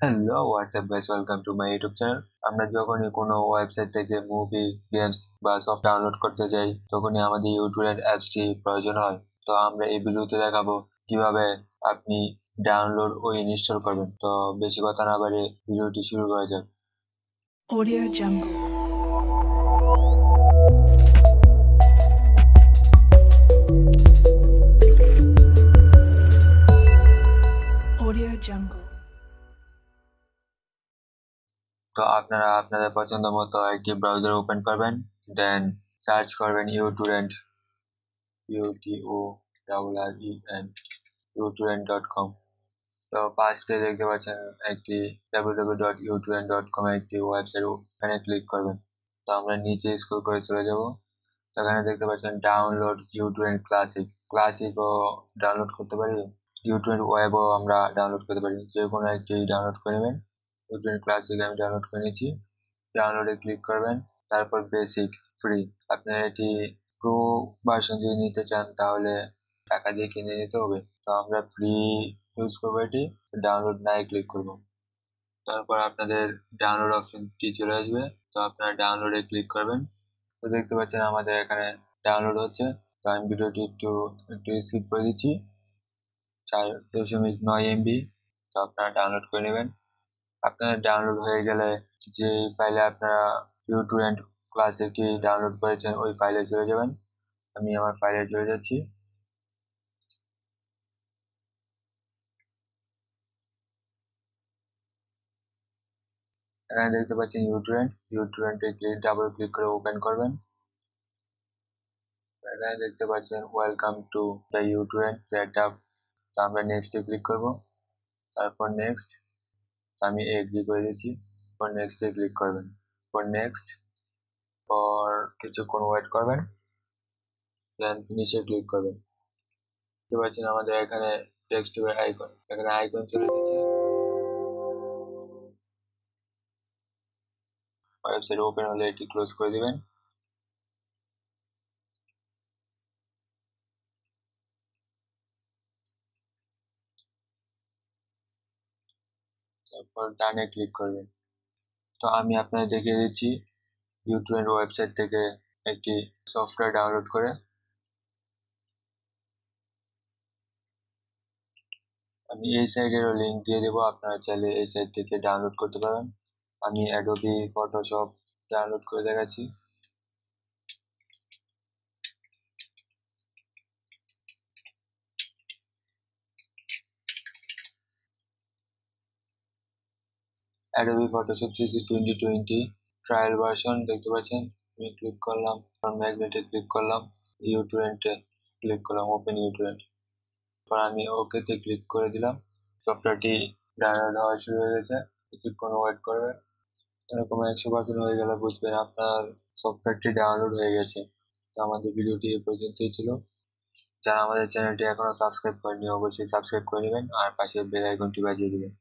Hello WhatsApp guys, welcome to my YouTube channel. আমরা যখনই কোনো ওয়েবসাইট থেকে মুভি, গেমস বা সফট ডাউনলোড করতে যাই তখনই আমাদের ইউটরেন্ট অ্যাপসটি প্রয়োজন হয়। তো আমরা এই ভিডিওতে দেখাবো কিভাবে আপনি ডাউনলোড ও ইনস্টল করবেন। তো বেশি কথা না বাড়িয়ে ভিডিওটি শুরু করা যাক। Audio Jungle. Audio Jungle. তো আপনারা আপনাদের পছন্দ মতো একটি ব্রাউজার ওপেন করবেন, দেন সার্চ করবেন ইউটরেন্ট, utorrent.com। তো ফার্স্টে দেখতে পাচ্ছেন একটি www.utorrent.com একটি ওয়েবসাইট, ওখানে ক্লিক করবেন। তো আমরা নিচে স্ক্রল করে চলে যাব। এখানে দেখতে পাচ্ছেন ডাউনলোড ইউটরেন্ট ক্লাসিকও ডাউনলোড করতে পারি, ইউটরেন্ট ওয়েবও আমরা ডাউনলোড করতে পারি। যে কোনো একটি ডাউনলোড করে নেবেন। ইউটরেন্ট ক্লাসিক আমি ডাউনলোড করে নিয়েছি। ডাউনলোডে ক্লিক করবেন, তারপর বেসিক ফ্রি। আপনার এটি প্রো ভার্সন যদি নিতে চান তাহলে টাকা দিয়ে কিনে নিতে হবে। তো আমরা ফ্রি ইউজ করবো এটি। ডাউনলোড নাই ক্লিক করব। তারপর আপনাদের ডাউনলোড অপশনটি চলে আসবে। তো আপনারা ডাউনলোডে ক্লিক করবেন। তো দেখতে পাচ্ছেন আমাদের এখানে ডাউনলোড হচ্ছে। তো আমি ভিডিওটি একটু স্কিপ করে দিচ্ছি। 4.9 MB। তো আপনারা ডাউনলোড করে নেবেন। আপনাদের ডাউনলোড হয়ে গেলে যে ফাইলে আপনারা ইউটরেন্ট ক্লাসিকটি ডাউনলোড করেছেন ওই ফাইলে চলে যাবেন। আমি আমার ফাইলে চলে যাচ্ছি। এখানে দেখতে পাচ্ছেন ইউটরেন্টে ডাবল ক্লিক করে ওপেন করবেন। এখানে দেখতে পাচ্ছেন welcome to the uTorrent setup. তো আমরা নেক্সটে ক্লিক করব। তারপর নেক্সট, আমি এগ্রি করে দিচ্ছি। পর নেক্সটে ক্লিক করবেন। পর নেক্সট, পর কিছুক্ষণ ওয়েট করবেন, দেন নিচে ক্লিক করবেন। দেখতে পাচ্ছেন আমাদের এখানে ডেস্কটপের আইকন, এখানে আইকন চলে এসেছে। ওয়েবসাইট ওপেন হলে এটি ক্লোজ করে দিবেন। তারপর ডানে ক্লিক করবেন। তো আমি আপনাদের দেখিয়ে দিচ্ছি ইউটরেন্ট ওয়েবসাইট থেকে একটি সফটওয়্যার ডাউনলোড করে। আমি এই সাইটেরও লিংক দিয়ে দেবো, আপনারা চাইলে এই সাইট থেকে ডাউনলোড করতে পারেন। আমি অ্যাডোবি ফটোশপ ডাউনলোড করে দেখাচ্ছি। Adobe Photoshop CC 2020 trial version দেখতে পাচ্ছেন। আমি ক্লিক করলাম, ম্যাগনেটে ক্লিক করলাম, ইউটরেন্টে ক্লিক করলাম, ওপেন ইউটরেন্ট। তারপর আমি ওকেতে ক্লিক করে দিলাম। সফটওয়্যারটি ডাউনলোড হওয়া শুরু হয়ে গেছে। কিছুক্ষণ ওয়েট করবেন। এরকম 100% হয়ে গেলে বুঝবেন আপনার সফটওয়্যারটি ডাউনলোড হয়ে গেছে। তো আমাদের ভিডিওটি এই পর্যন্তই ছিল। যারা আমাদের চ্যানেলটি এখনো সাবস্ক্রাইব করেনি অবশ্যই সাবস্ক্রাইব করে নেবেন আর পাশে বেল আইকনটি বাজিয়ে দিবেন।